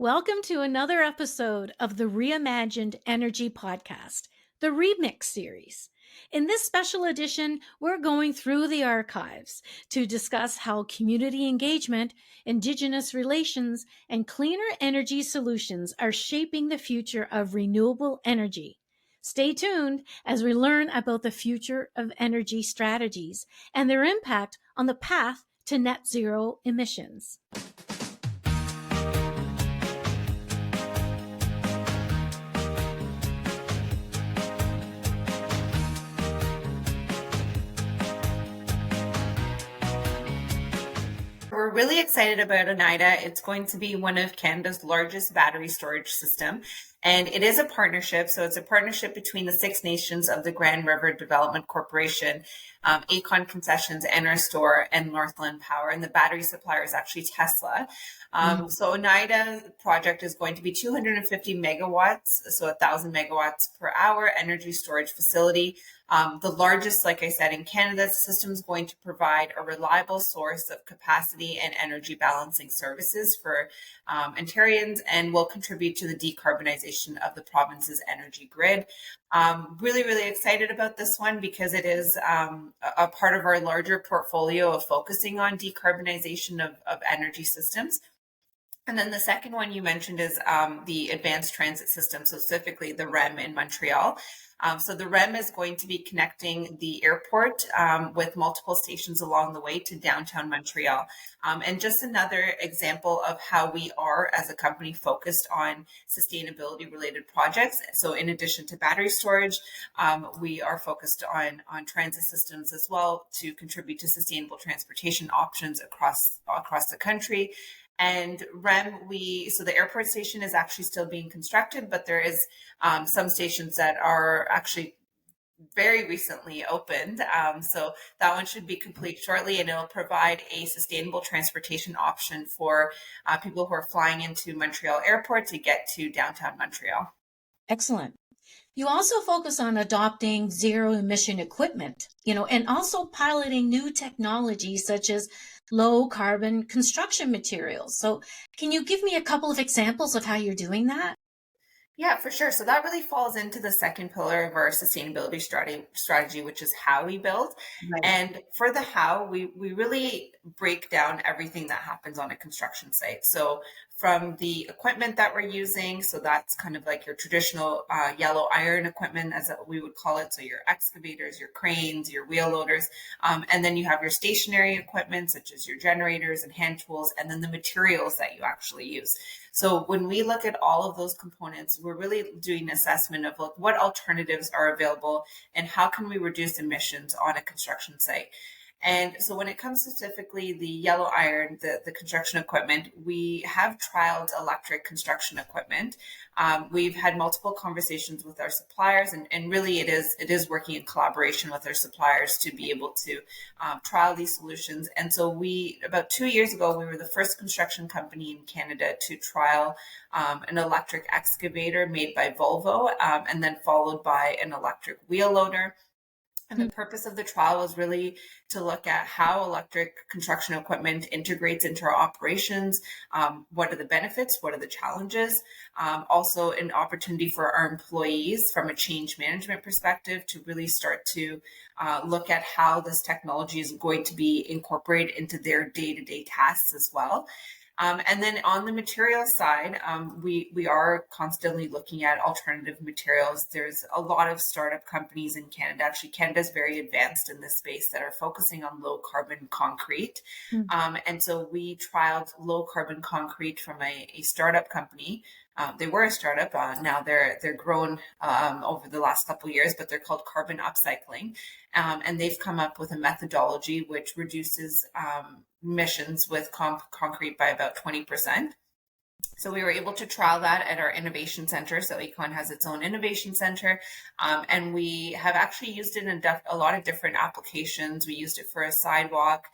Welcome to another episode of the Reimagined Energy Podcast, the Remix series. In this special edition, we're going through the archives to discuss how community engagement, Indigenous relations, and cleaner energy solutions are shaping the future of renewable energy. Stay tuned as we learn about the future of energy strategies and their impact on the path to net zero emissions. We're really excited about Oneida. It's going to be one of Canada's largest battery storage system, and it is a partnership. So it's a partnership between the Six Nations of the Grand River Development Corporation, Aecon Concessions, Enerstore, and Northland Power. And the battery supplier is actually Tesla. So Oneida project is going to be 250 megawatts, so 1,000 megawatts per hour energy storage facility. The largest, like I said, in Canada. The system is going to provide a reliable source of capacity and energy balancing services for Ontarians and will contribute to the decarbonization of the province's energy grid. Really excited about this one because it is a part of our larger portfolio of focusing on decarbonization of energy systems. And then the second one you mentioned is the advanced transit system, so specifically the REM in Montreal. So the REM is going to be connecting the airport with multiple stations along the way to downtown Montreal. And just another example of how we are as a company focused on sustainability related projects. So in addition to battery storage, we are focused on transit systems as well to contribute to sustainable transportation options across the country. And REM, so the airport station is actually still being constructed, but there is some stations that are actually very recently opened. So that one should be complete shortly, and it'll provide a sustainable transportation option for people who are flying into Montreal Airport to get to downtown Montreal. Excellent. You also focus on adopting zero emission equipment, and also piloting new technologies such as low carbon construction materials. So can you give me a couple of examples of how you're doing that? Yeah, for sure. So that really falls into the second pillar of our sustainability strategy, which is how we build. Right. And for the how, we really break down everything that happens on a construction site. So from the equipment that we're using, so that's kind of like your traditional yellow iron equipment, as we would call it. So your excavators, your cranes, your wheel loaders, and then you have your stationary equipment, such as your generators and hand tools, and then the materials that you actually use. So when we look at all of those components, we're really doing an assessment of what alternatives are available and how can we reduce emissions on a construction site. And so when it comes specifically the yellow iron, the construction equipment, we have trialed electric construction equipment. We've had multiple conversations with our suppliers, and really it is working in collaboration with our suppliers to be able to trial these solutions. And so about 2 years ago, we were the first construction company in Canada to trial an electric excavator made by Volvo, and then followed by an electric wheel loader. And the purpose of the trial was really to look at how electric construction equipment integrates into our operations. What are the benefits? What are the challenges? Also an opportunity for our employees from a change management perspective to really start to look at how this technology is going to be incorporated into their day-to-day tasks as well. And then on the material side, we are constantly looking at alternative materials. There's a lot of startup companies in Canada. Actually, Canada is very advanced in this space that are focusing on low carbon concrete. And so we trialed low carbon concrete from a startup company. They were a startup. Now they're grown over the last couple of years, but they're called carbon upcycling. And they've come up with a methodology which reduces emissions with concrete by about 20%. So we were able to trial that at our innovation center. So Aecon has its own innovation center. And we have actually used it in a lot of different applications. We used it for a sidewalk.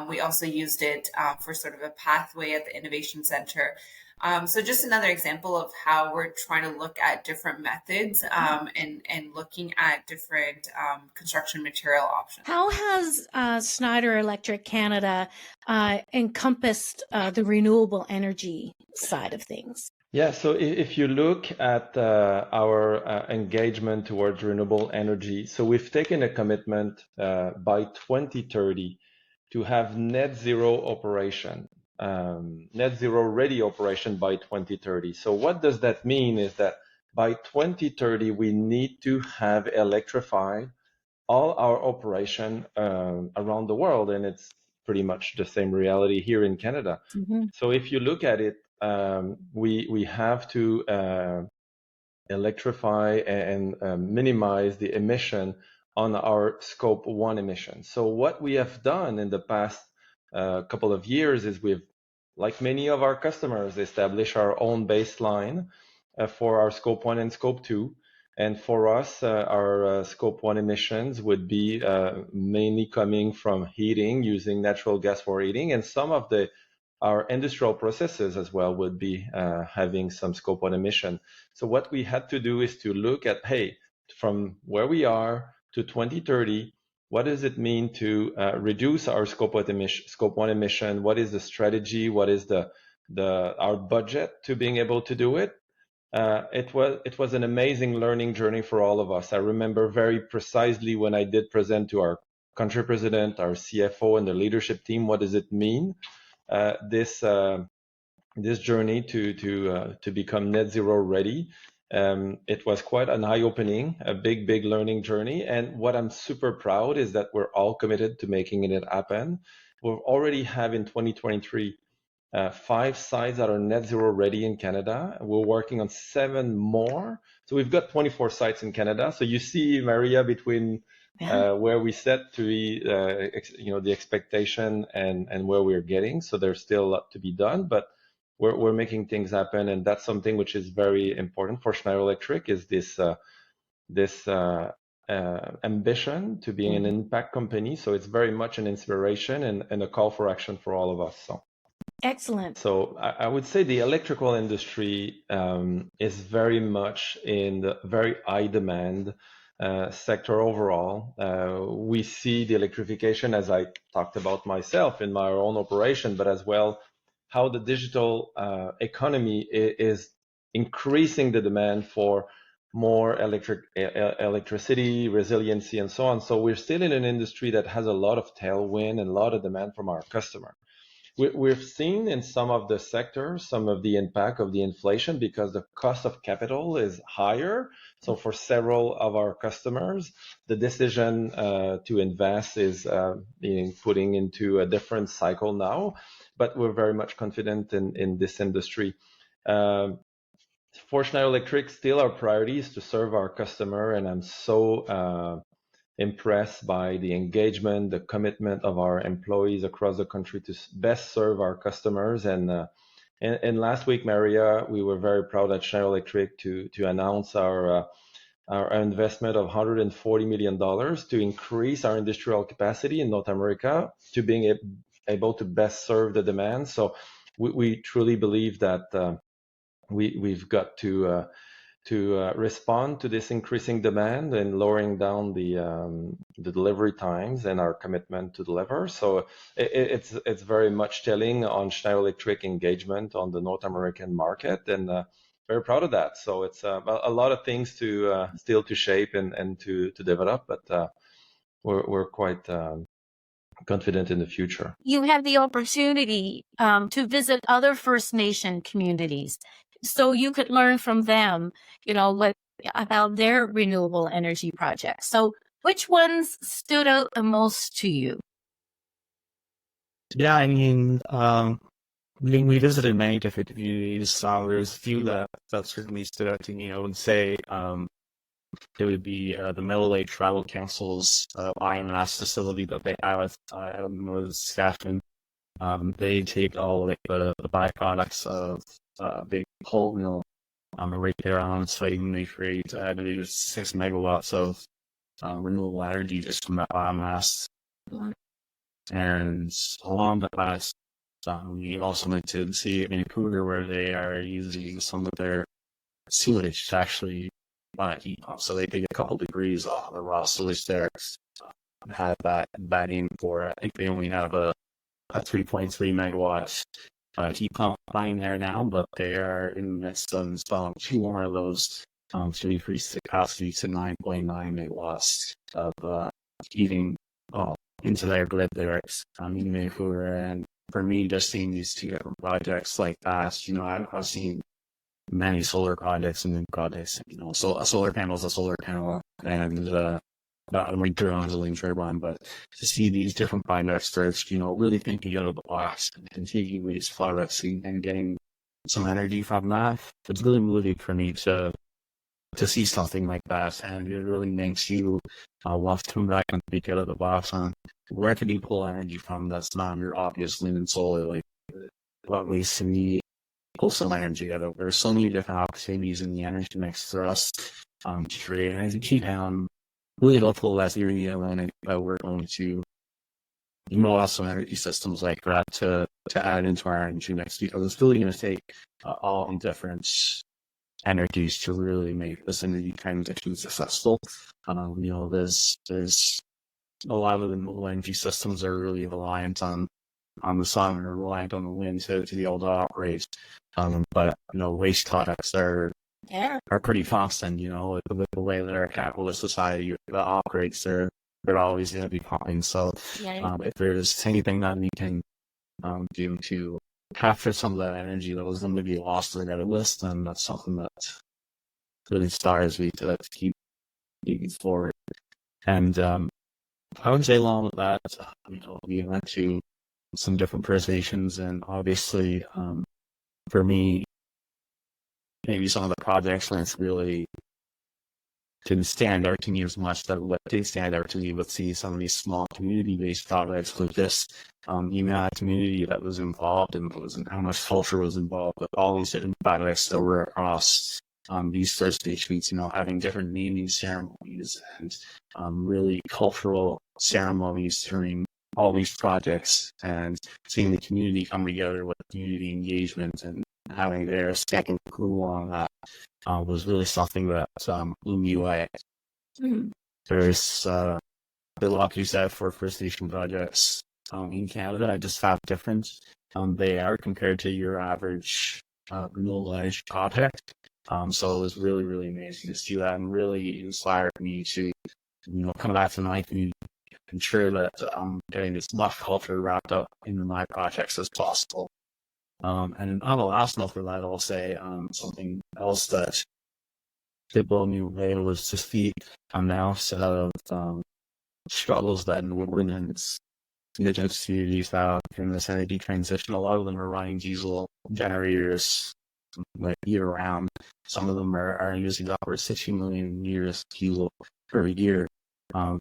We also used it for sort of a pathway at the innovation center. So just another example of how we're trying to look at different methods and looking at different construction material options. How has Schneider Electric Canada encompassed the renewable energy side of things? Yeah, so if you look at our engagement towards renewable energy, so we've taken a commitment by 2030 to have net zero operation, net zero ready operation by 2030. So what does that mean is that by 2030, we need to have electrified all our operation around the world, and it's pretty much the same reality here in Canada. Mm-hmm. So if you look at it, we have to electrify and minimize the emission on our scope 1 emissions. So what we have done in the past couple of years is we've, like many of our customers, established our own baseline for our scope 1 and scope 2. And for us, our scope 1 emissions would be mainly coming from heating, using natural gas for heating, and some of our industrial processes as well would be having some scope 1 emission. So what we had to do is to look at, hey, from where we are to 2030, what does it mean to reduce our scope 1 emission? What is the strategy? What is our budget to being able to do it? It was an amazing learning journey for all of us. I remember very precisely when I did present to our country president, our CFO, and the leadership team, what does it mean? This journey to become net zero ready. It was quite an eye-opening, a big learning journey. And what I'm super proud is that we're all committed to making it happen. We'll already have in 2023 5 sites that are net zero ready in Canada. We're working on 7 more. So we've got 24 sites in Canada. So you see, Maria, between where we set to be, the expectation and where we're getting. So there's still a lot to be done, but we're making things happen, and that's something which is very important for Schneider Electric. Is this ambition to being an impact company? So it's very much an inspiration and a call for action for all of us. So. Excellent. So I would say the electrical industry is very much in the very high demand sector overall. We see the electrification, as I talked about myself in my own operation, but as well how the digital economy is increasing the demand for more electricity, resiliency, and so on. So we're still in an industry that has a lot of tailwind and a lot of demand from our customer. We've seen in some of the sectors some of the impact of the inflation because the cost of capital is higher. So for several of our customers, the decision to invest is being putting into a different cycle now. But we're very much confident in this industry. For Schneider Electric, still our priority is to serve our customer, and I'm so impressed by the engagement, the commitment of our employees across the country to best serve our customers. And last week, Maria, we were very proud at Schneider Electric to announce our investment of $140 million to increase our industrial capacity in North America to being able to best serve the demand. So we truly believe that we've got to respond to this increasing demand and lowering down the delivery times and our commitment to deliver. So it's very much telling on Schneider Electric engagement on the North American market, and very proud of that. So it's a lot of things to still to shape and to develop, but we're quite confident in the future. You have the opportunity to visit other First Nation communities, so you could learn from them, about their renewable energy projects. So which ones stood out the most to you? Yeah, I mean, we visited many different communities. There's a few that certainly stood out to me. I would say there would be the Middle Lake Tribal Council's biomass facility that they have out in Northern Saskatchewan. They take all the byproducts of big pulp mill right there on site, and they create I believe 6 megawatts of renewable energy just from that biomass. And along that last We also went to see Vancouver, where they are using some of their sewage to actually heat pump. So they take a couple degrees off the raw sewage there. Have that in for, I think they only have a 3.3 megawatts heat pump line there now, but they are in the midst of installing 2 more of those to increase the capacity to 9.9 megawatts of heating into their grid there in Vancouver. And for me, just seeing these 2 different projects like that, I've seen many solar projects and projects, so a solar panel is a solar panel, and a wind turbine is a wind turbine, but to see these different projects first, really thinking out of the box and taking these products and getting some energy from that, it's really moving for me to see something like that, and it really makes you want to come back and think out of the box on where can you pull energy from that's not your obvious wind and solar, like what ways can we pull some energy out of. There's so many different opportunities in the energy mix for us to create energy, and really helpful last year when we're going to model some energy systems like that to add into our energy mix, because it's really going to take all different energies to really make this energy transition successful. There's a lot of the renewable energy systems are really reliant on the sun or reliant on the wind to be able to operate. But waste products are pretty constant. With the way that our capitalist society operates, they're always going to be fine. So if there's anything that we can do to capture some of that energy that was going to be lost regardless, then that's something that really inspires me to keep moving forward. And I would say along with that, we went to some different presentations, and obviously for me, maybe some of the projects really didn't stand out to me as much that what did stand out to me would see some of these small community-based projects with this community that was involved and how much culture was involved with all these different projects that were across these First Nations, having different naming ceremonies and really cultural ceremonies during all these projects, and seeing the community come together with community engagement and having their second clue on that was really something that blew me away. Mm-hmm. There's like you said, for First Nation projects in Canada, I just found different they are compared to your average renewable energy project. So it was really, really amazing to see that, and really inspired me to come back to my community, ensure that I'm getting as much culture wrapped up in my projects as possible. And on the last note for that, I'll say something else that did blow me away was to see now set of struggles that women and Indigenous communities have in this energy transition. A lot of them are running diesel generators like year round. Some of them are using upwards 60 million liters diesel per year.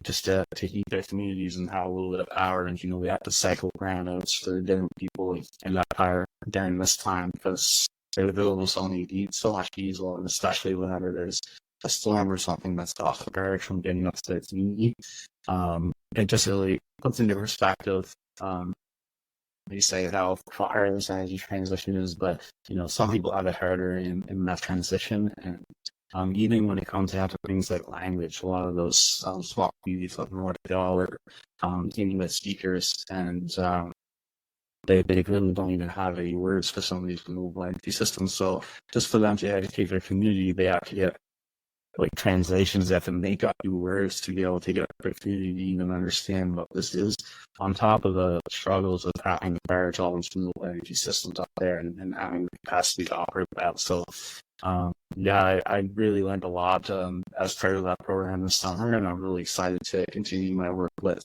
Just to heat their communities and have a little bit of power. And, we have to cycle brownouts for different people in that power during this time, because they're almost only so much diesel, and especially whenever there's a storm or something that stops the power from getting up to the community. It just really puts into perspective, you say how far this energy transition is, but, some people have it harder in that transition. And even when it comes down to things like language, a lot of those small communities up north, they all are Inuit speakers, and they really don't even have any words for some of these renewable energy systems. So just for them to educate their community, they have to get translations that can make up new words to be able to get the community to even understand what this is, on top of the struggles of having power to all these renewable energy systems up there and having the capacity to operate that. So I really learned a lot as part of that program this summer, and I'm really excited to continue my work with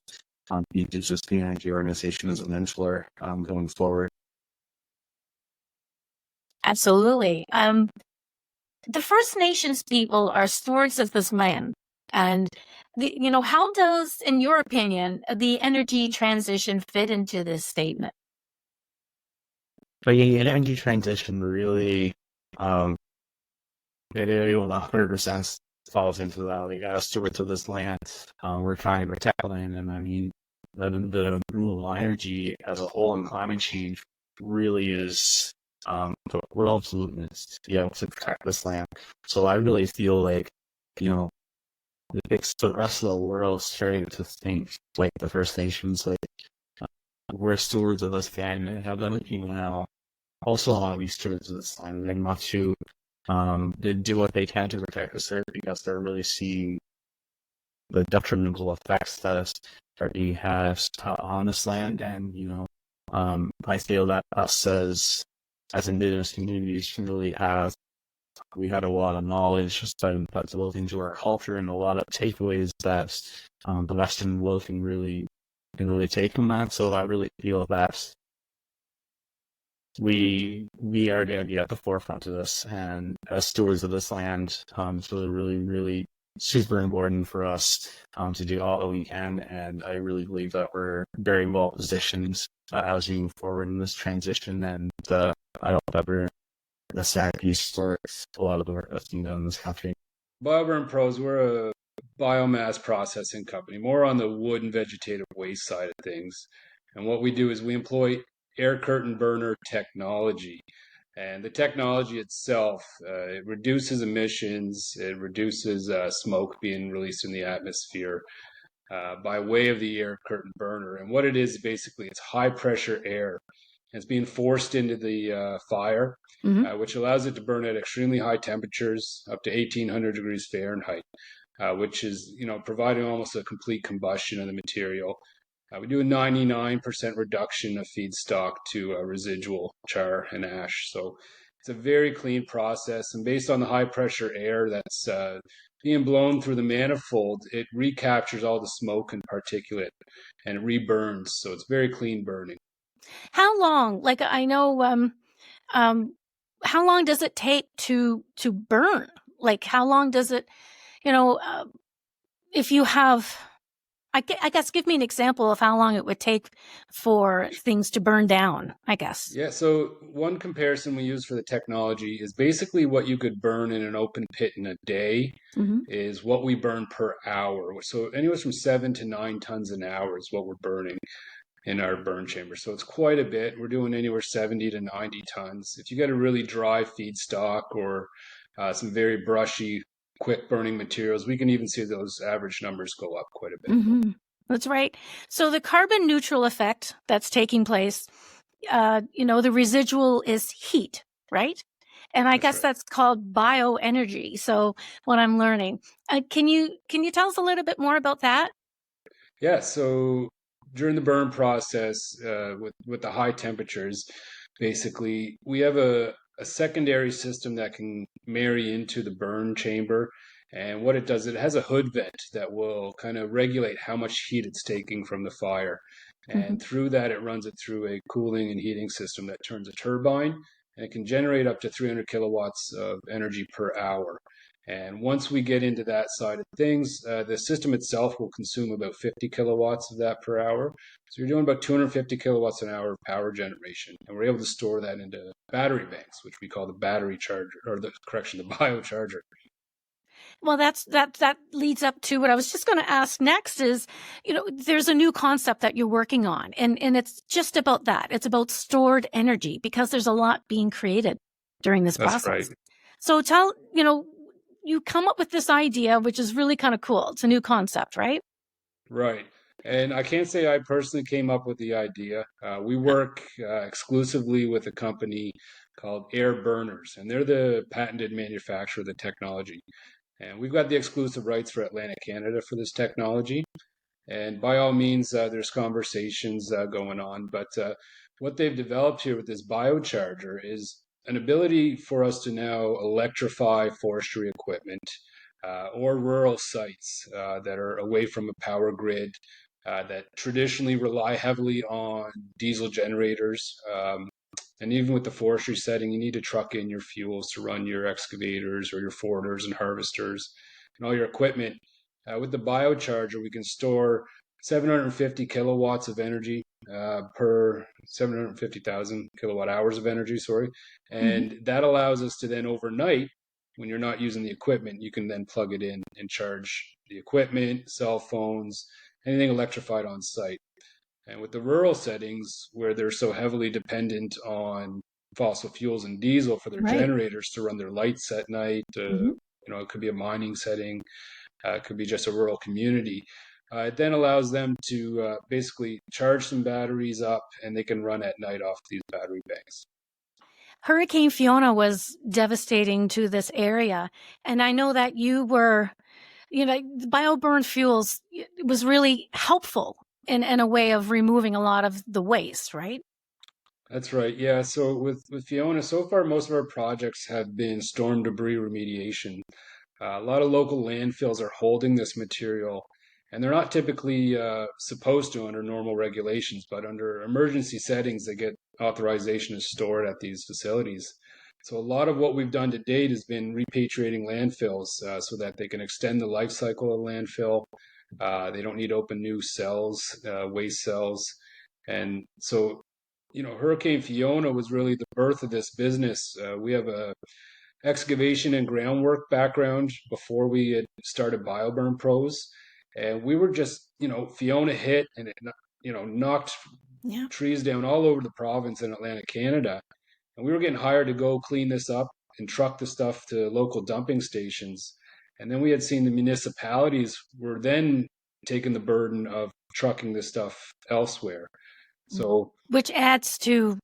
the Indigenous Energy Organization as a mentor going forward. Absolutely. The First Nations people are stewards of this land. And, how does, in your opinion, the energy transition fit into this statement? But the energy transition really, it 100% falls into that. We got to steward to this land. We're trying to protect land, and the renewable energy as a whole and climate change really is the world pollutants to be able to protect this land. So I really feel like, the rest of the world starting to think like the First Nations, like we're stewards of this land and have them looking now. Also, a lot of these stewards of this land, and not to they do what they can to protect us there because they're really seeing the detrimental effects that us already has on this land. And, I feel that us as Indigenous communities can really we had a lot of knowledge that's built into our culture and a lot of takeaways that the Western world can really take from that. So I really feel that we are going to be at the forefront of this, and as stewards of this land, it's really, really super important for us to do all that we can. And I really believe that we're very well positioned as we move forward in this transition. And I don't ever the sad piece for a lot of the work that's being done in this country. Bioburn Pros, we're a biomass processing company, more on the wood and vegetative waste side of things. And what we do is we employ air curtain burner technology. And the technology itself, it reduces emissions, it reduces smoke being released in the atmosphere by way of the air curtain burner. And what it is, basically, it's high pressure air. It's being forced into the fire, which allows it to burn at extremely high temperatures, up to 1800 degrees Fahrenheit, which is, providing almost a complete combustion of the material. We do a 99% reduction of feedstock to residual char and ash. So it's a very clean process. And based on the high pressure air that's being blown through the manifold, it recaptures all the smoke and particulate and it reburns. So it's very clean burning. How long? Like I know, how long does it take to burn? Like how long does it, if you have, I guess, give me an example of how long it would take for things to burn down, I guess. Yeah, so one comparison we use for the technology is basically what you could burn in an open pit in a day is what we burn per hour. So anywhere from 7 to 9 tons an hour is what we're burning in our burn chamber. So it's quite a bit. We're doing anywhere 70 to 90 tons. If you get a really dry feedstock or some very brushy, quick burning materials, we can even see those average numbers go up quite a bit. That's right. So the carbon neutral effect that's taking place, the residual is heat, right? And I guess that's called bioenergy. So what I'm learning, can you tell us a little bit more about that? Yeah. So during the burn process, with the high temperatures, basically we have a secondary system that can marry into the burn chamber. And what it does, it has a hood vent that will kind of regulate how much heat it's taking from the fire. And through that, it runs it through a cooling and heating system that turns a turbine, and it can generate up to 300 kilowatts of energy per hour. And once we get into that side of things, the system itself will consume about 50 kilowatts of that per hour. So you're doing about 250 kilowatts an hour of power generation. And we're able to store that into battery banks, which we call the battery charger, or the biocharger. Well, that leads up to what I was just going to ask next is, there's a new concept that you're working on, and it's just about that. It's about stored energy because there's a lot being created during this process. That's right. So you come up with this idea, which is really kind of cool. It's a new concept, right? Right. And I can't say I personally came up with the idea. We work exclusively with a company called Air Burners, and they're the patented manufacturer of the technology. And we've got the exclusive rights for Atlantic Canada for this technology. And by all means, there's conversations going on. But what they've developed here with this biocharger is an ability for us to now electrify forestry equipment or rural sites that are away from a power grid that traditionally rely heavily on diesel generators. And even with the forestry setting, you need to truck in your fuels to run your excavators or your forwarders and harvesters and all your equipment. With the biocharger, we can store 750 kilowatts of energy per 750,000 kilowatt hours of energy, And that allows us to then overnight, when you're not using the equipment, you can then plug it in and charge the equipment, cell phones, anything electrified on site. And with the rural settings where they're so heavily dependent on fossil fuels and diesel for their generators to run their lights at night, it could be a mining setting, it could be just a rural community. It then allows them to basically charge some batteries up, and they can run at night off these battery banks. Hurricane Fiona was devastating to this area. And I know that you were, Bioburn fuels was really helpful in a way of removing a lot of the waste, right? That's right. Yeah. So with Fiona, so far, most of our projects have been storm debris remediation. A lot of local landfills are holding this material, and they're not typically supposed to under normal regulations, but under emergency settings, they get authorization to store it at these facilities. So a lot of what we've done to date has been repatriating landfills so that they can extend the life cycle of landfill. They don't need to open new cells, waste cells. And so, Hurricane Fiona was really the birth of this business. We have a excavation and groundwork background before we had started Bioburn Pros. And we were just, Fiona hit and it, knocked trees down all over the province in Atlantic Canada. And we were getting hired to go clean this up and truck the stuff to local dumping stations. And then we had seen the municipalities were then taking the burden of trucking this stuff elsewhere. So, which adds to,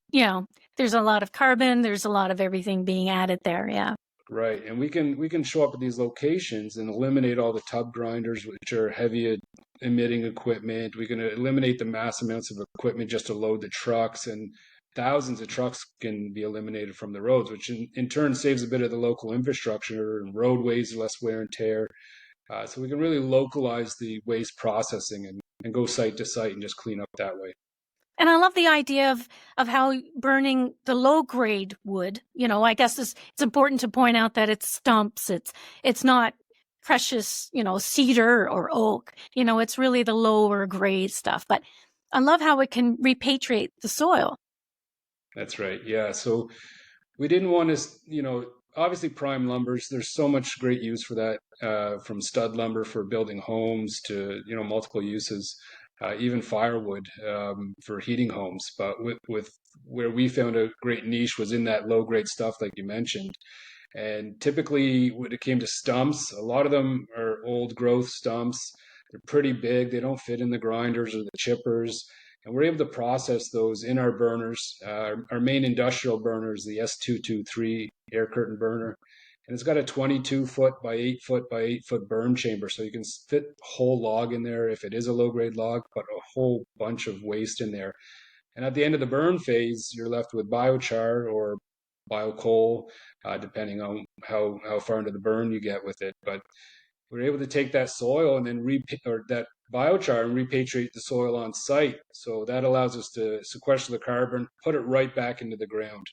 there's a lot of carbon, there's a lot of everything being added there. Yeah. Right. And we can show up at these locations and eliminate all the tub grinders, which are heavy emitting equipment. We can eliminate the mass amounts of equipment just to load the trucks, and thousands of trucks can be eliminated from the roads, which in turn saves a bit of the local infrastructure and roadways, less wear and tear. So we can really localize the waste processing and go site to site and just clean up that way. And I love the idea of how burning the low grade wood, I guess it's important to point out that it's stumps. It's not precious, cedar or oak, it's really the lower grade stuff. But I love how it can repatriate the soil. That's right. Yeah. So we didn't want to, obviously prime lumbers, there's so much great use for that, from stud lumber for building homes to, multiple uses. Even firewood for heating homes. But with where we found a great niche was in that low grade stuff, like you mentioned. And typically, when it came to stumps, a lot of them are old growth stumps. They're pretty big. They don't fit in the grinders or the chippers. And we're able to process those in our burners. Our main industrial burner is the S223 air curtain burner. And it's got a 22-foot by 8-foot by 8-foot burn chamber. So you can fit a whole log in there if it is a low-grade log, but a whole bunch of waste in there. And at the end of the burn phase, you're left with biochar or biocoal, depending on how far into the burn you get with it. But we're able to take that soil and then that biochar and repatriate the soil on site. So that allows us to sequester the carbon, put it right back into the ground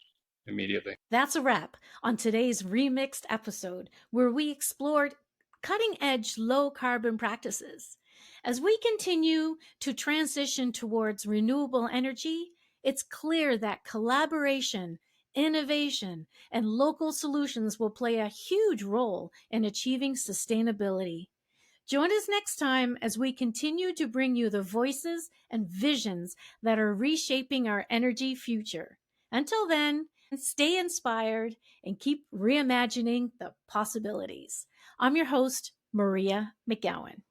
immediately. That's a wrap on today's remixed episode, where we explored cutting-edge low-carbon practices. As we continue to transition towards renewable energy, it's clear that collaboration, innovation, and local solutions will play a huge role in achieving sustainability. Join us next time as we continue to bring you the voices and visions that are reshaping our energy future. Until then, stay inspired and keep reimagining the possibilities. I'm your host, Maria McGowan.